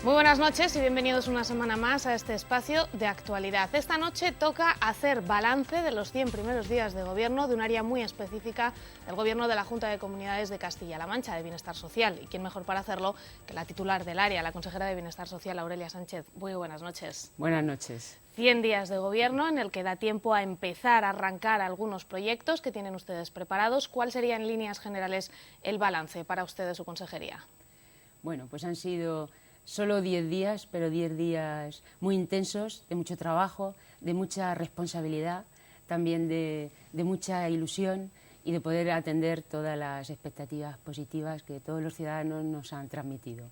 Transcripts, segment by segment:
Muy buenas noches y bienvenidos una semana más a este espacio de actualidad. Esta noche toca hacer balance de los 100 primeros días de gobierno de un área muy específica del gobierno de la Junta de Comunidades de Castilla-La Mancha, de Bienestar Social. ¿Y quién mejor para hacerlo que la titular del área, la consejera de Bienestar Social, Aurelia Sánchez? Muy buenas noches. Buenas noches. 100 días de gobierno en el que da tiempo a empezar a arrancar algunos proyectos que tienen ustedes preparados. ¿Cuál sería en líneas generales el balance para ustedes, su consejería? Bueno, pues han sido solo 10 días, pero 10 días muy intensos, de mucho trabajo, de mucha responsabilidad, también de mucha ilusión y de poder atender todas las expectativas positivas que todos los ciudadanos nos han transmitido.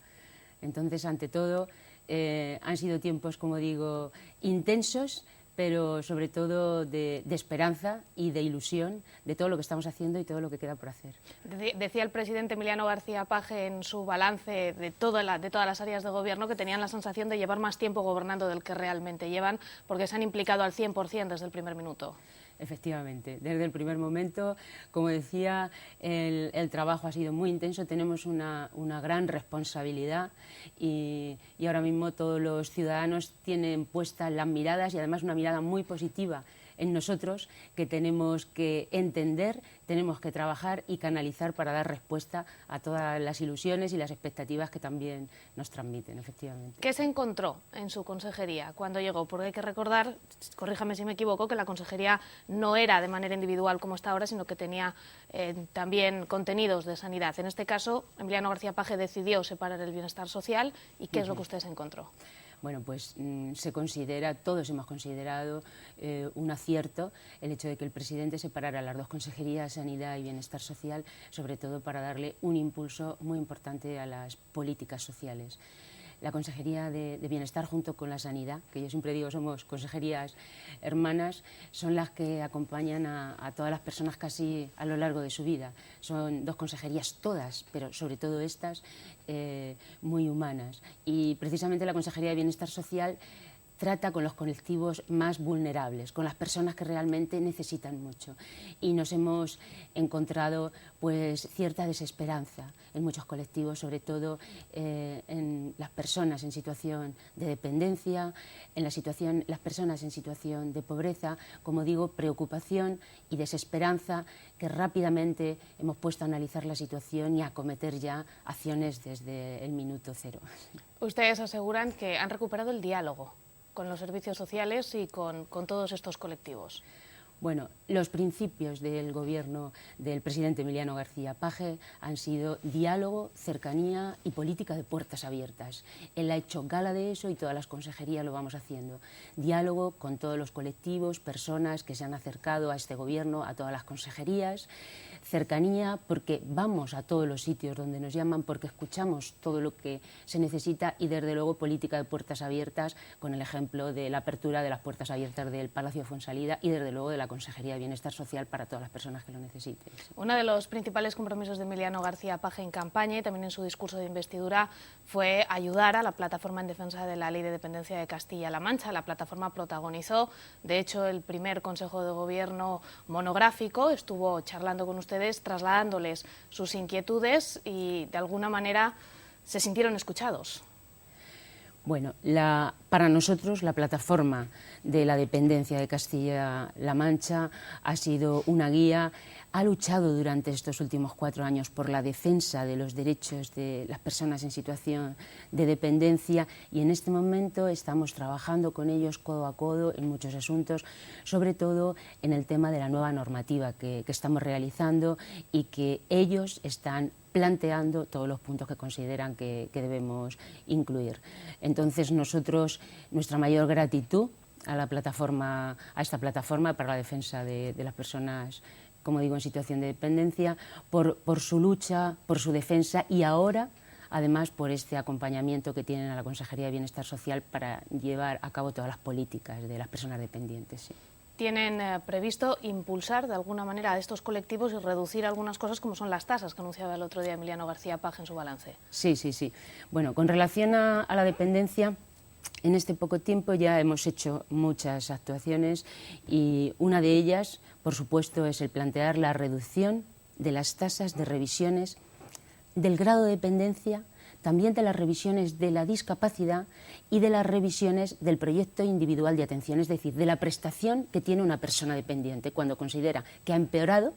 Entonces, ante todo, han sido tiempos, como digo, intensos, pero sobre todo de esperanza y de ilusión de todo lo que estamos haciendo y todo lo que queda por hacer. Decía el presidente Emiliano García Paje en su balance de todas las áreas de gobierno que tenían la sensación de llevar más tiempo gobernando del que realmente llevan, porque se han implicado al 100% desde el primer minuto. Efectivamente, desde el primer momento, como decía, el trabajo ha sido muy intenso, tenemos una gran responsabilidad y ahora mismo todos los ciudadanos tienen puestas las miradas y además una mirada muy positiva en nosotros, que tenemos que entender, tenemos que trabajar y canalizar para dar respuesta a todas las ilusiones y las expectativas que también nos transmiten, efectivamente. ¿Qué se encontró en su consejería cuando llegó? Porque hay que recordar, corríjame si me equivoco, que la consejería no era de manera individual como está ahora, sino que tenía también contenidos de sanidad. En este caso, Emiliano García Paje decidió separar el bienestar social. ¿Y qué es lo que usted se encontró? Bueno, pues se considera, todos hemos considerado un acierto el hecho de que el presidente separara las dos consejerías, Sanidad y Bienestar Social, sobre todo para darle un impulso muy importante a las políticas sociales. La Consejería de Bienestar junto con la Sanidad, que yo siempre digo somos consejerías hermanas, son las que acompañan a todas las personas casi a lo largo de su vida. Son dos consejerías todas, pero sobre todo estas, muy humanas. Y precisamente la Consejería de Bienestar Social trata con los colectivos más vulnerables, con las personas que realmente necesitan mucho. Y nos hemos encontrado pues cierta desesperanza en muchos colectivos, sobre todo en las personas en situación de dependencia, en las personas en situación de pobreza, como digo, preocupación y desesperanza, que rápidamente hemos puesto a analizar la situación y a acometer ya acciones desde el minuto cero. Ustedes aseguran que han recuperado el diálogo con los servicios sociales y con todos estos colectivos. Bueno, los principios del gobierno del presidente Emiliano García Paje han sido diálogo, cercanía y política de puertas abiertas. Él ha hecho gala de eso y todas las consejerías lo vamos haciendo. Diálogo con todos los colectivos, personas que se han acercado a este gobierno, a todas las consejerías. Cercanía porque vamos a todos los sitios donde nos llaman, porque escuchamos todo lo que se necesita y desde luego política de puertas abiertas con el ejemplo de la apertura de las puertas abiertas del Palacio de Fuensalida y desde luego de la Consejería de Bienestar Social para todas las personas que lo necesiten. Uno de los principales compromisos de Emiliano García Paje en campaña y también en su discurso de investidura fue ayudar a la plataforma en defensa de la Ley de Dependencia de Castilla-La Mancha. La plataforma protagonizó, de hecho, el primer Consejo de Gobierno monográfico, estuvo charlando con ustedes, trasladándoles sus inquietudes y de alguna manera se sintieron escuchados. Bueno, para nosotros la plataforma de la dependencia de Castilla-La Mancha ha sido una guía, ha luchado durante estos últimos 4 años por la defensa de los derechos de las personas en situación de dependencia y en este momento estamos trabajando con ellos codo a codo en muchos asuntos, sobre todo en el tema de la nueva normativa que estamos realizando y que ellos están planteando todos los puntos que consideran que debemos incluir. Entonces nosotros, nuestra mayor gratitud a esta plataforma para la defensa de las personas, como digo, en situación de dependencia, por su lucha, por su defensa y ahora, además, por este acompañamiento que tienen a la Consejería de Bienestar Social para llevar a cabo todas las políticas de las personas dependientes. Sí. ¿Tienen previsto impulsar de alguna manera a estos colectivos y reducir algunas cosas como son las tasas que anunciaba el otro día Emiliano García Paje en su balance? Sí, sí, sí. Bueno, con relación a la dependencia, en este poco tiempo ya hemos hecho muchas actuaciones y una de ellas, por supuesto, es el plantear la reducción de las tasas de revisiones del grado de dependencia también de las revisiones de la discapacidad y de las revisiones del proyecto individual de atención, es decir, de la prestación que tiene una persona dependiente cuando considera que ha empeorado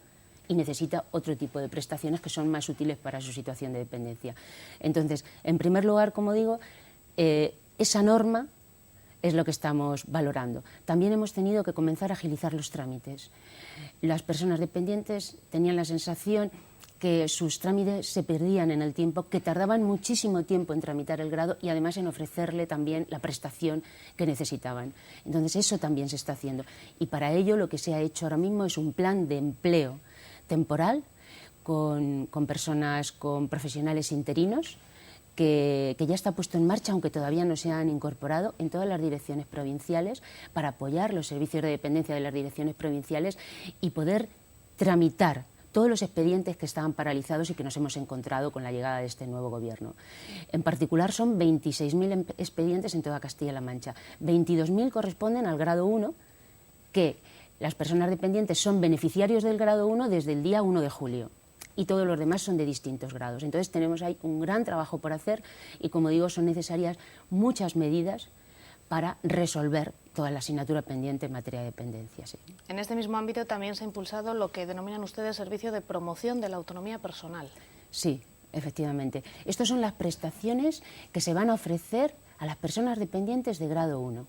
y necesita otro tipo de prestaciones que son más útiles para su situación de dependencia. Entonces, en primer lugar, como digo, esa norma es lo que estamos valorando. También hemos tenido que comenzar a agilizar los trámites. Las personas dependientes tenían la sensación que sus trámites se perdían en el tiempo, que tardaban muchísimo tiempo en tramitar el grado y además en ofrecerle también la prestación que necesitaban. Entonces eso también se está haciendo y para ello lo que se ha hecho ahora mismo es un plan de empleo temporal con personas, con profesionales interinos, que ya está puesto en marcha, aunque todavía no se han incorporado, en todas las direcciones provinciales para apoyar los servicios de dependencia de las direcciones provinciales y poder tramitar todos los expedientes que estaban paralizados y que nos hemos encontrado con la llegada de este nuevo gobierno. En particular son 26.000 expedientes en toda Castilla-La Mancha. 22.000 corresponden al grado 1, que las personas dependientes son beneficiarios del grado 1 desde el día 1 de julio. Y todos los demás son de distintos grados. Entonces tenemos ahí un gran trabajo por hacer y, como digo, son necesarias muchas medidas para resolver toda la asignatura pendiente en materia de dependencia. Sí. En este mismo ámbito también se ha impulsado lo que denominan ustedes servicio de promoción de la autonomía personal. Sí, efectivamente. Estas son las prestaciones que se van a ofrecer a las personas dependientes de grado 1.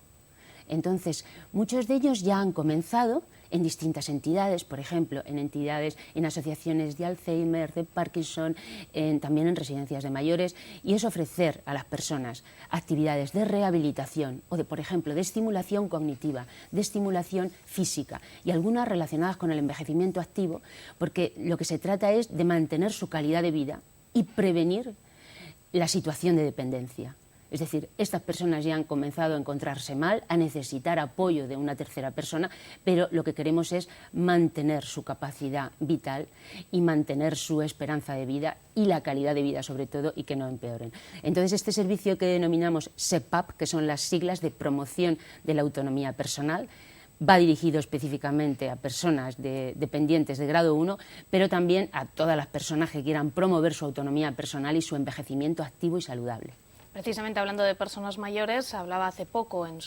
Entonces, muchos de ellos ya han comenzado en distintas entidades, por ejemplo, en asociaciones de Alzheimer, de Parkinson, también en residencias de mayores, y es ofrecer a las personas actividades de rehabilitación o, por ejemplo, de estimulación cognitiva, de estimulación física y algunas relacionadas con el envejecimiento activo, porque lo que se trata es de mantener su calidad de vida y prevenir la situación de dependencia. Es decir, estas personas ya han comenzado a encontrarse mal, a necesitar apoyo de una tercera persona, pero lo que queremos es mantener su capacidad vital y mantener su esperanza de vida y la calidad de vida sobre todo y que no empeoren. Entonces este servicio que denominamos SEPAP, que son las siglas de promoción de la autonomía personal, va dirigido específicamente a personas dependientes de grado 1, pero también a todas las personas que quieran promover su autonomía personal y su envejecimiento activo y saludable. Precisamente hablando de personas mayores, hablaba hace poco en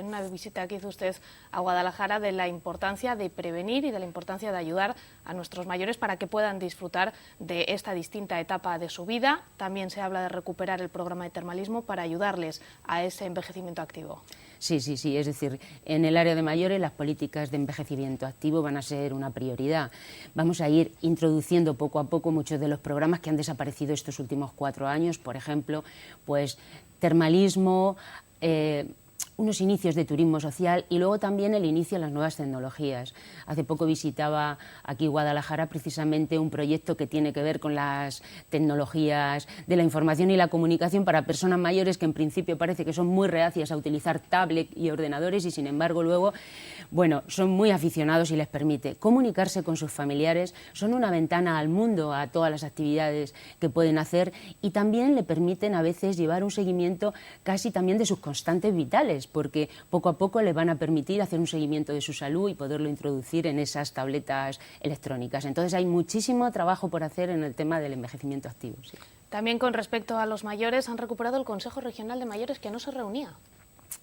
una visita que hizo usted a Guadalajara de la importancia de prevenir y de la importancia de ayudar a nuestros mayores para que puedan disfrutar de esta distinta etapa de su vida. También se habla de recuperar el programa de termalismo para ayudarles a ese envejecimiento activo. Sí, es decir, en el área de mayores las políticas de envejecimiento activo van a ser una prioridad. Vamos a ir introduciendo poco a poco muchos de los programas que han desaparecido estos últimos 4 años, por ejemplo, pues termalismo, unos inicios de turismo social y luego también el inicio de las nuevas tecnologías. Hace poco visitaba aquí Guadalajara precisamente un proyecto que tiene que ver con las tecnologías de la información y la comunicación para personas mayores que en principio parece que son muy reacias a utilizar tablet y ordenadores y sin embargo luego, bueno, son muy aficionados y les permite comunicarse con sus familiares, son una ventana al mundo, a todas las actividades que pueden hacer y también le permiten a veces llevar un seguimiento casi también de sus constantes vitales, porque poco a poco le van a permitir hacer un seguimiento de su salud y poderlo introducir en esas tabletas electrónicas. Entonces hay muchísimo trabajo por hacer en el tema del envejecimiento activo. Sí. También con respecto a los mayores, han recuperado el Consejo Regional de Mayores que no se reunía.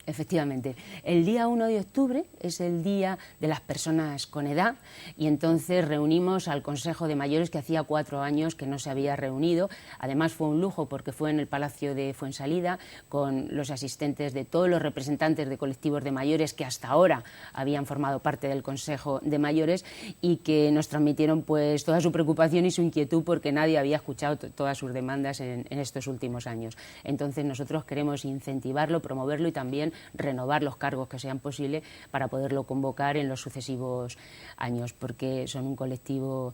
Efectivamente, el día 1 de octubre es el día de las personas con edad y entonces reunimos al Consejo de Mayores que hacía 4 años que no se había reunido. Además fue un lujo porque fue en el Palacio de Fuensalida con los asistentes de todos los representantes de colectivos de mayores que hasta ahora habían formado parte del Consejo de Mayores y que nos transmitieron pues toda su preocupación y su inquietud porque nadie había escuchado todas sus demandas en estos últimos años. Entonces nosotros queremos incentivarlo, promoverlo y también renovar los cargos que sean posibles para poderlo convocar en los sucesivos años, porque son un colectivo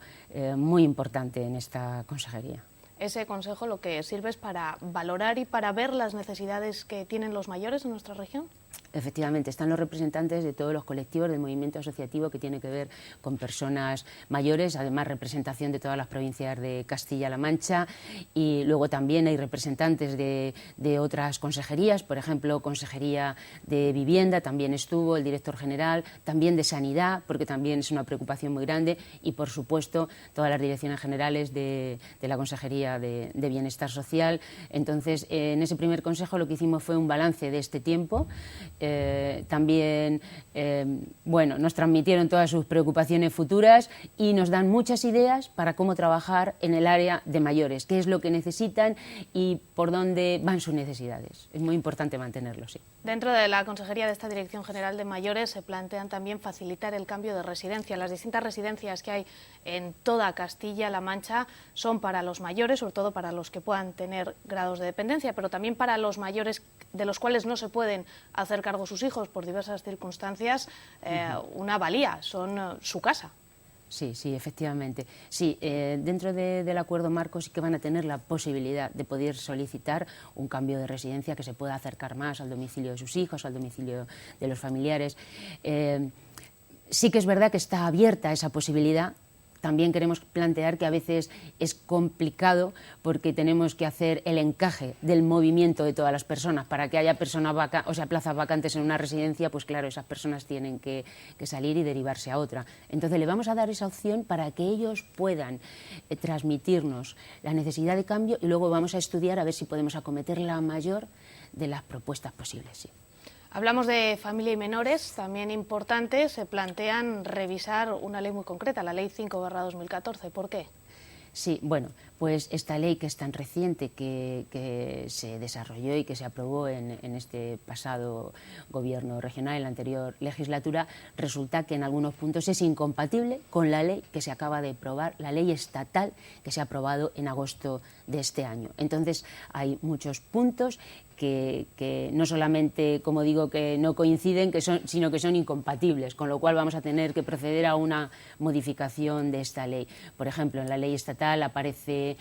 muy importante en esta consejería. Ese consejo lo que sirve es para valorar y para ver las necesidades que tienen los mayores en nuestra región. Efectivamente, están los representantes de todos los colectivos del movimiento asociativo que tiene que ver con personas mayores, además representación de todas las provincias de Castilla-La Mancha, y luego también hay representantes de otras consejerías, por ejemplo, Consejería de Vivienda, también estuvo el director general, también de Sanidad, porque también es una preocupación muy grande, y por supuesto todas las direcciones generales de la Consejería de Bienestar Social. Entonces, en ese primer consejo lo que hicimos fue un balance de este tiempo. También bueno, nos transmitieron todas sus preocupaciones futuras y nos dan muchas ideas para cómo trabajar en el área de mayores, qué es lo que necesitan y por dónde van sus necesidades. Es muy importante mantenerlo, sí. Dentro de la Consejería de esta Dirección General de Mayores se plantean también facilitar el cambio de residencia. Las distintas residencias que hay en toda Castilla-La Mancha son para los mayores, sobre todo para los que puedan tener grados de dependencia, pero también para los mayores de los cuales no se pueden hacer cargo sus hijos por diversas circunstancias, una valía, son su casa. Sí, sí, efectivamente. Sí, dentro del acuerdo marco sí que van a tener la posibilidad de poder solicitar un cambio de residencia que se pueda acercar más al domicilio de sus hijos, al domicilio de los familiares. Sí que es verdad que está abierta esa posibilidad. También queremos plantear que a veces es complicado porque tenemos que hacer el encaje del movimiento de todas las personas. Para que haya plazas vacantes en una residencia, pues claro, esas personas tienen que salir y derivarse a otra. Entonces le vamos a dar esa opción para que ellos puedan transmitirnos la necesidad de cambio y luego vamos a estudiar a ver si podemos acometer la mayor de las propuestas posibles. Sí. Hablamos de familia y menores, también importante, se plantean revisar una ley muy concreta, la Ley 5/2014. ¿Por qué? Sí, bueno, pues esta ley que es tan reciente, que se desarrolló y que se aprobó en este pasado gobierno regional, en la anterior legislatura, resulta que en algunos puntos es incompatible con la ley que se acaba de aprobar, la ley estatal que se ha aprobado en agosto de este año. Entonces hay muchos puntos que no solamente, como digo, que no coinciden, sino que son incompatibles, con lo cual vamos a tener que proceder a una modificación de esta ley. Por ejemplo, en la ley estatal aparece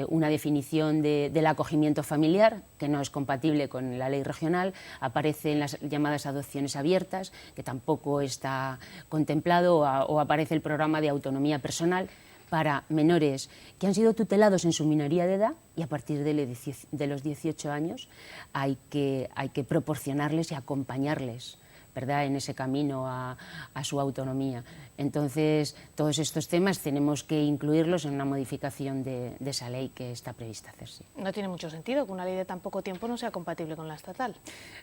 una definición del acogimiento familiar, que no es compatible con la ley regional, aparece en las llamadas adopciones abiertas, que tampoco está contemplado, o aparece el programa de autonomía personal para menores que han sido tutelados en su minoría de edad, y a partir de los 18 años hay que proporcionarles y acompañarles, ¿verdad?, en ese camino a su autonomía. Entonces, todos estos temas tenemos que incluirlos en una modificación de esa ley que está prevista hacerse. No tiene mucho sentido que una ley de tan poco tiempo no sea compatible con la estatal.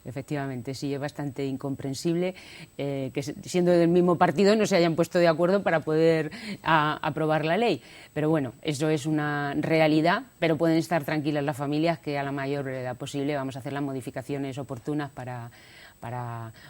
Efectivamente, sí, es bastante incomprensible que, siendo del mismo partido, no se hayan puesto de acuerdo para poder aprobar la ley. Pero bueno, eso es una realidad, pero pueden estar tranquilas las familias que a la mayor brevedad posible vamos a hacer las modificaciones oportunas para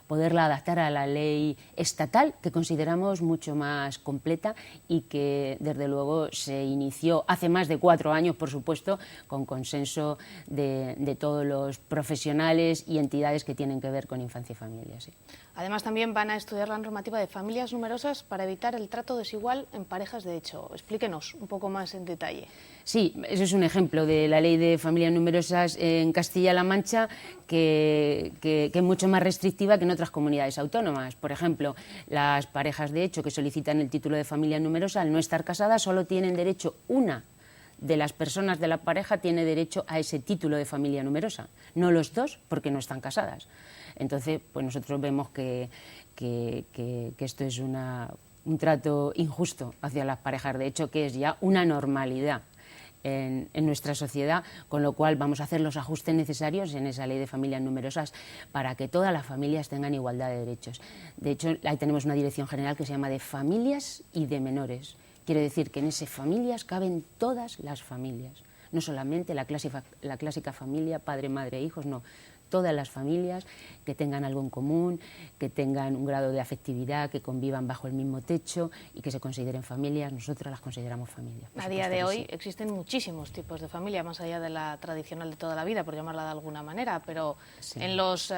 poderla adaptar a la ley estatal, que consideramos mucho más completa y que desde luego se inició hace más de 4 años, por supuesto, con consenso de todos los profesionales y entidades que tienen que ver con infancia y familia. Sí. Además, también van a estudiar la normativa de familias numerosas para evitar el trato desigual en parejas de hecho. Explíquenos un poco más en detalle. Sí, eso es un ejemplo de la ley de familias numerosas en Castilla-La Mancha, que es mucho más restrictiva que en otras comunidades autónomas. Por ejemplo, las parejas de hecho que solicitan el título de familia numerosa, al no estar casadas, solo tienen derecho una de las personas de la pareja tiene derecho a ese título de familia numerosa, no los dos, porque no están casadas. Entonces, pues nosotros vemos que esto es un trato injusto hacia las parejas de hecho, que es ya una normalidad en nuestra sociedad, con lo cual vamos a hacer los ajustes necesarios en esa ley de familias numerosas para que todas las familias tengan igualdad de derechos. De hecho, ahí tenemos una dirección general que se llama de familias y de menores. Quiere decir que en esas familias caben todas las familias, no solamente la clásica familia, padre, madre, hijos, no. Todas las familias que tengan algo en común, que tengan un grado de afectividad, que convivan bajo el mismo techo y que se consideren familias, nosotros las consideramos familias. A día de hoy existen muchísimos tipos de familia, más allá de la tradicional de toda la vida, por llamarla de alguna manera, pero sí, en los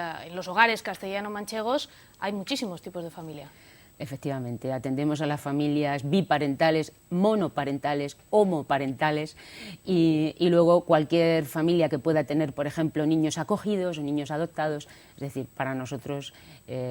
hogares castellano-manchegos hay muchísimos tipos de familia. Efectivamente, atendemos a las familias biparentales, monoparentales, homoparentales y luego cualquier familia que pueda tener, por ejemplo, niños acogidos o niños adoptados. Es decir, para nosotros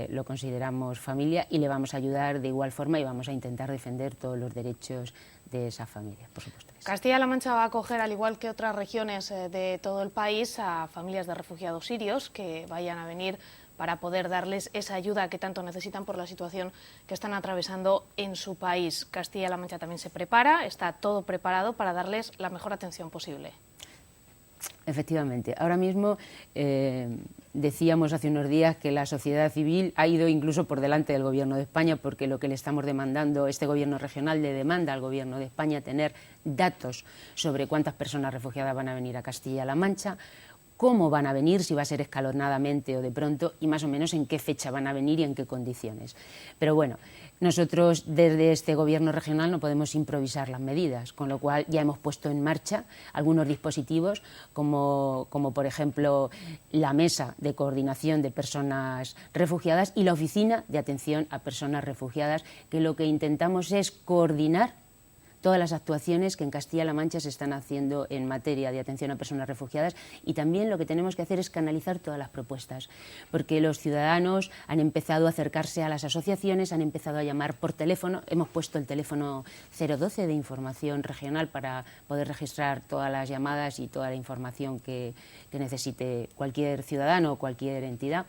lo consideramos familia y le vamos a ayudar de igual forma y vamos a intentar defender todos los derechos de esa familia, por supuesto. Castilla-La Mancha va a acoger, al igual que otras regiones de todo el país, a familias de refugiados sirios que vayan a venir para poder darles esa ayuda que tanto necesitan por la situación que están atravesando en su país. Castilla-La Mancha también se prepara, está todo preparado para darles la mejor atención posible. Efectivamente. Ahora mismo decíamos hace unos días que la sociedad civil ha ido incluso por delante del Gobierno de España, porque lo que le estamos demandando, este Gobierno regional le demanda al Gobierno de España tener datos sobre cuántas personas refugiadas van a venir a Castilla-La Mancha, cómo van a venir, si va a ser escalonadamente o de pronto, y más o menos en qué fecha van a venir y en qué condiciones. Pero bueno, nosotros desde este Gobierno regional no podemos improvisar las medidas, con lo cual ya hemos puesto en marcha algunos dispositivos, como por ejemplo la Mesa de Coordinación de Personas Refugiadas y la Oficina de Atención a Personas Refugiadas, que lo que intentamos es coordinar todas las actuaciones que en Castilla-La Mancha se están haciendo en materia de atención a personas refugiadas, y también lo que tenemos que hacer es canalizar todas las propuestas, porque los ciudadanos han empezado a acercarse a las asociaciones, han empezado a llamar por teléfono, hemos puesto el teléfono 012 de información regional para poder registrar todas las llamadas y toda la información que necesite cualquier ciudadano o cualquier entidad.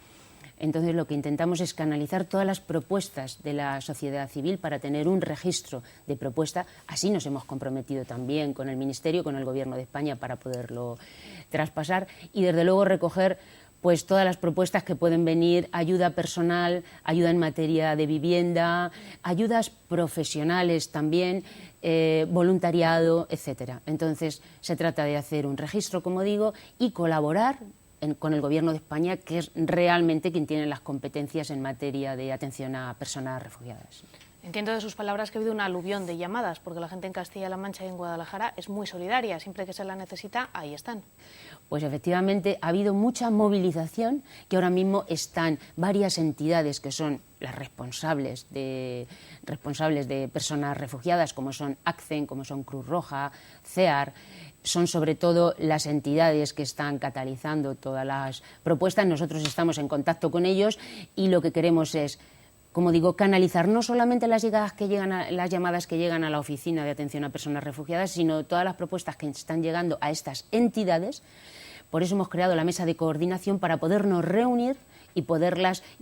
Entonces lo que intentamos es canalizar todas las propuestas de la sociedad civil para tener un registro de propuesta. Así nos hemos comprometido también con el Ministerio, con el Gobierno de España, para poderlo traspasar y desde luego recoger pues todas las propuestas que pueden venir: ayuda personal, ayuda en materia de vivienda, ayudas profesionales también, voluntariado, etcétera. Entonces se trata de hacer un registro, como digo, y colaborar con el Gobierno de España, que es realmente quien tiene las competencias en materia de atención a personas refugiadas. Entiendo de sus palabras que ha habido un aluvión de llamadas, porque la gente en Castilla-La Mancha y en Guadalajara es muy solidaria, siempre que se la necesita, ahí están. Pues efectivamente ha habido mucha movilización, que ahora mismo están varias entidades que son las responsables de personas refugiadas, como son ACCEN, como son Cruz Roja, CEAR. Son sobre todo las entidades que están catalizando todas las propuestas. Nosotros estamos en contacto con ellos y lo que queremos es, como digo, canalizar no solamente las llamadas que llegan a la Oficina de Atención a Personas Refugiadas, sino todas las propuestas que están llegando a estas entidades. Por eso hemos creado la mesa de coordinación, para podernos reunir y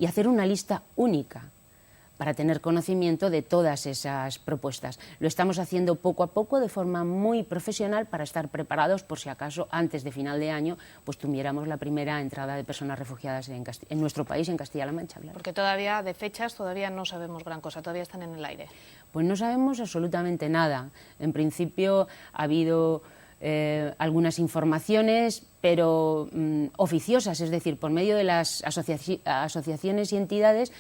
hacer una lista única, para tener conocimiento de todas esas propuestas. Lo estamos haciendo poco a poco, de forma muy profesional, para estar preparados por si acaso antes de final de año pues tuviéramos la primera entrada de personas refugiadas en nuestro país, en Castilla-La Mancha. Claro. Porque todavía de fechas todavía no sabemos gran cosa, todavía están en el aire. Pues no sabemos absolutamente nada. En principio ha habido algunas informaciones, pero oficiosas, es decir, por medio de las asociaciones y entidades,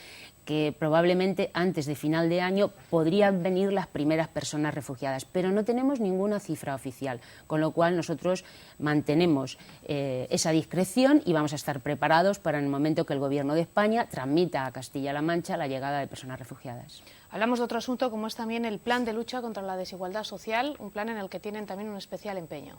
que probablemente antes de final de año podrían venir las primeras personas refugiadas, pero no tenemos ninguna cifra oficial, con lo cual nosotros mantenemos esa discreción y vamos a estar preparados para el momento que el Gobierno de España transmita a Castilla-La Mancha la llegada de personas refugiadas. Hablamos de otro asunto, como es también el plan de lucha contra la desigualdad social, un plan en el que tienen también un especial empeño.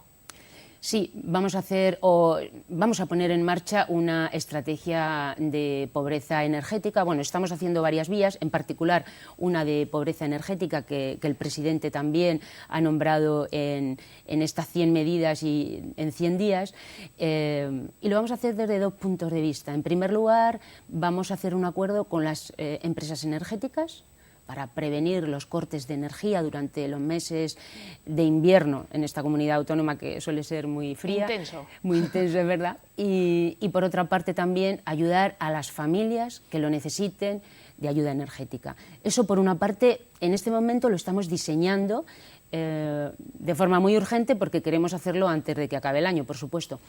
Sí, vamos a poner en marcha una estrategia de pobreza energética. Bueno, estamos haciendo varias vías, en particular una de pobreza energética que el presidente también ha nombrado en estas 100 medidas y en 100 días, y lo vamos a hacer desde dos puntos de vista. En primer lugar, vamos a hacer un acuerdo con las empresas energéticas para prevenir los cortes de energía durante los meses de invierno en esta comunidad autónoma, que suele ser muy fría. Intenso. Muy intenso, es verdad. Y por otra parte también ayudar a las familias que lo necesiten de ayuda energética. Eso por una parte, en este momento lo estamos diseñando de forma muy urgente porque queremos hacerlo antes de que acabe el año, por supuesto.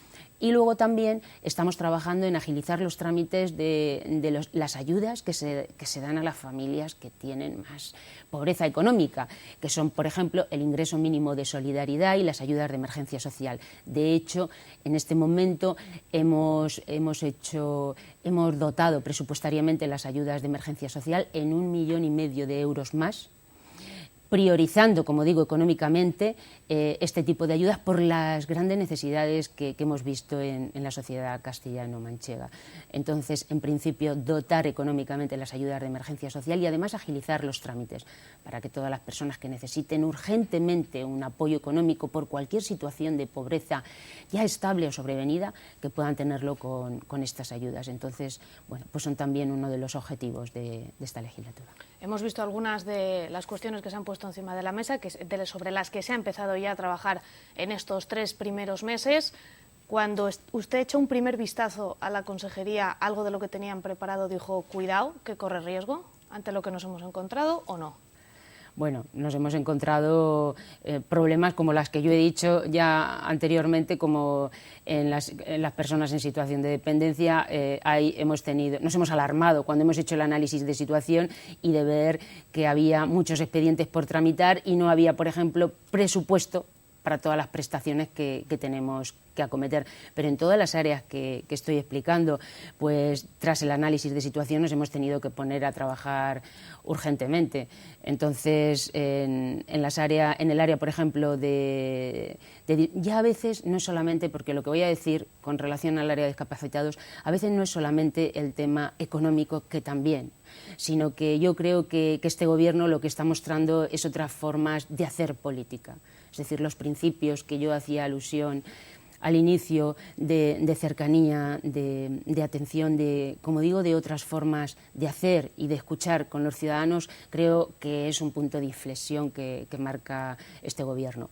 Y luego también estamos trabajando en agilizar los trámites de las ayudas que se dan a las familias que tienen más pobreza económica, que son, por ejemplo, el ingreso mínimo de solidaridad y las ayudas de emergencia social. De hecho, en este momento hemos dotado presupuestariamente las ayudas de emergencia social en 1,5 millones de euros más, priorizando, como digo, económicamente este tipo de ayudas por las grandes necesidades que hemos visto en la sociedad castellano-manchega. Entonces, en principio, dotar económicamente las ayudas de emergencia social y además agilizar los trámites para que todas las personas que necesiten urgentemente un apoyo económico por cualquier situación de pobreza ya estable o sobrevenida, que puedan tenerlo con estas ayudas. Entonces, bueno, pues son también uno de los objetivos de esta legislatura. Hemos visto algunas de las cuestiones que se han puesto encima de la mesa, sobre las que se ha empezado ya a trabajar en estos 3 primeros meses. Cuando usted echó un primer vistazo a la consejería, ¿algo de lo que tenían preparado dijo, cuidado, que corre riesgo ante lo que nos hemos encontrado o no? Bueno, nos hemos encontrado problemas como las que yo he dicho ya anteriormente, como en las personas en situación de dependencia. Nos hemos alarmado cuando hemos hecho el análisis de situación y de ver que había muchos expedientes por tramitar y no había, por ejemplo, presupuesto para todas las prestaciones que tenemos que acometer. Pero en todas las áreas que estoy explicando, pues tras el análisis de situación nos hemos tenido que poner a trabajar urgentemente. Entonces, en el área, por ejemplo, ya a veces no es solamente, porque lo que voy a decir con relación al área de discapacitados, a veces no es solamente el tema económico, que también, sino que yo creo que este Gobierno lo que está mostrando es otras formas de hacer política. Es decir, los principios que yo hacía alusión al inicio de cercanía, de atención, como digo, de otras formas de hacer y de escuchar con los ciudadanos, creo que es un punto de inflexión que marca este Gobierno.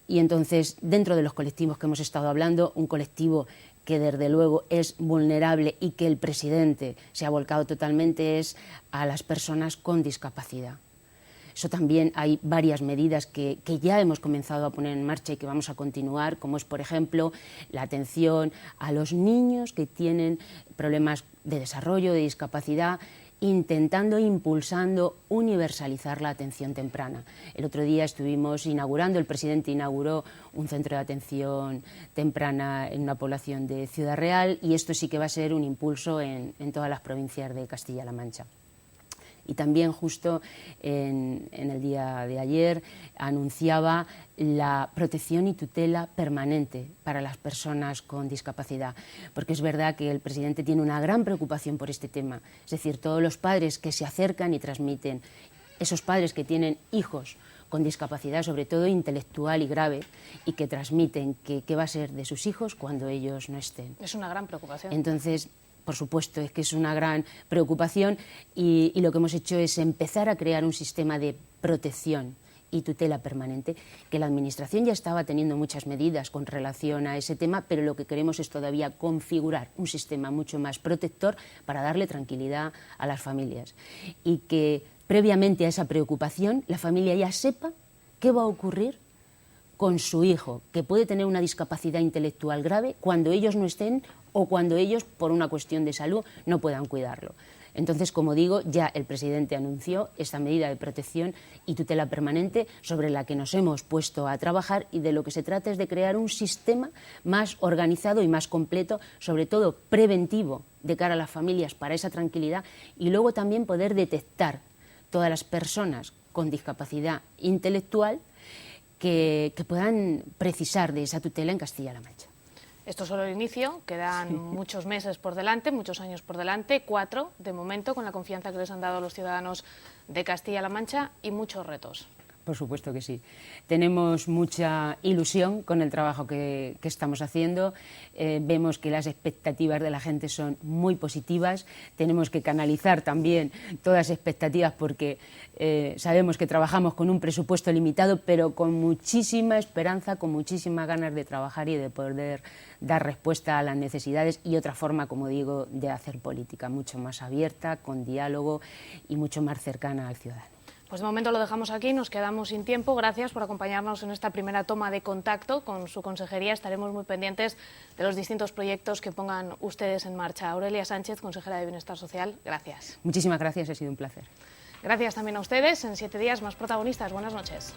Y entonces, dentro de los colectivos que hemos estado hablando, un colectivo que desde luego es vulnerable y que el presidente se ha volcado totalmente es a las personas con discapacidad. Eso también hay varias medidas que ya hemos comenzado a poner en marcha y que vamos a continuar, como es, por ejemplo, la atención a los niños que tienen problemas de desarrollo, de discapacidad, impulsando, universalizar la atención temprana. El otro día el presidente inauguró un centro de atención temprana en una población de Ciudad Real, y esto sí que va a ser un impulso en todas las provincias de Castilla-La Mancha. Y también justo en el día de ayer anunciaba la protección y tutela permanente para las personas con discapacidad, porque es verdad que el presidente tiene una gran preocupación por este tema, es decir, todos los padres que se acercan y transmiten, esos padres que tienen hijos con discapacidad, sobre todo intelectual y grave, y que transmiten qué va a ser de sus hijos cuando ellos no estén. Es una gran preocupación. Entonces, por supuesto, es que es una gran preocupación y lo que hemos hecho es empezar a crear un sistema de protección y tutela permanente, que la Administración ya estaba teniendo muchas medidas con relación a ese tema, pero lo que queremos es todavía configurar un sistema mucho más protector para darle tranquilidad a las familias y que previamente a esa preocupación la familia ya sepa qué va a ocurrir con su hijo, que puede tener una discapacidad intelectual grave, cuando ellos no estén o cuando ellos, por una cuestión de salud, no puedan cuidarlo. Entonces, como digo, ya el presidente anunció esta medida de protección y tutela permanente sobre la que nos hemos puesto a trabajar, y de lo que se trata es de crear un sistema más organizado y más completo, sobre todo preventivo de cara a las familias para esa tranquilidad, y luego también poder detectar todas las personas con discapacidad intelectual que puedan precisar de esa tutela en Castilla-La Mancha. Esto es solo el inicio, quedan muchos meses por delante, muchos años por delante, 4 de momento, con la confianza que les han dado los ciudadanos de Castilla-La Mancha, y muchos retos. Por supuesto que sí. Tenemos mucha ilusión con el trabajo que estamos haciendo. Vemos que las expectativas de la gente son muy positivas. Tenemos que canalizar también todas las expectativas, porque sabemos que trabajamos con un presupuesto limitado, pero con muchísima esperanza, con muchísimas ganas de trabajar y de poder dar respuesta a las necesidades, y otra forma, como digo, de hacer política mucho más abierta, con diálogo y mucho más cercana al ciudadano. Pues de momento lo dejamos aquí, nos quedamos sin tiempo. Gracias por acompañarnos en esta primera toma de contacto con su consejería. Estaremos muy pendientes de los distintos proyectos que pongan ustedes en marcha. Aurelia Sánchez, consejera de Bienestar Social, gracias. Muchísimas gracias, ha sido un placer. Gracias también a ustedes. En 7 días más protagonistas. Buenas noches.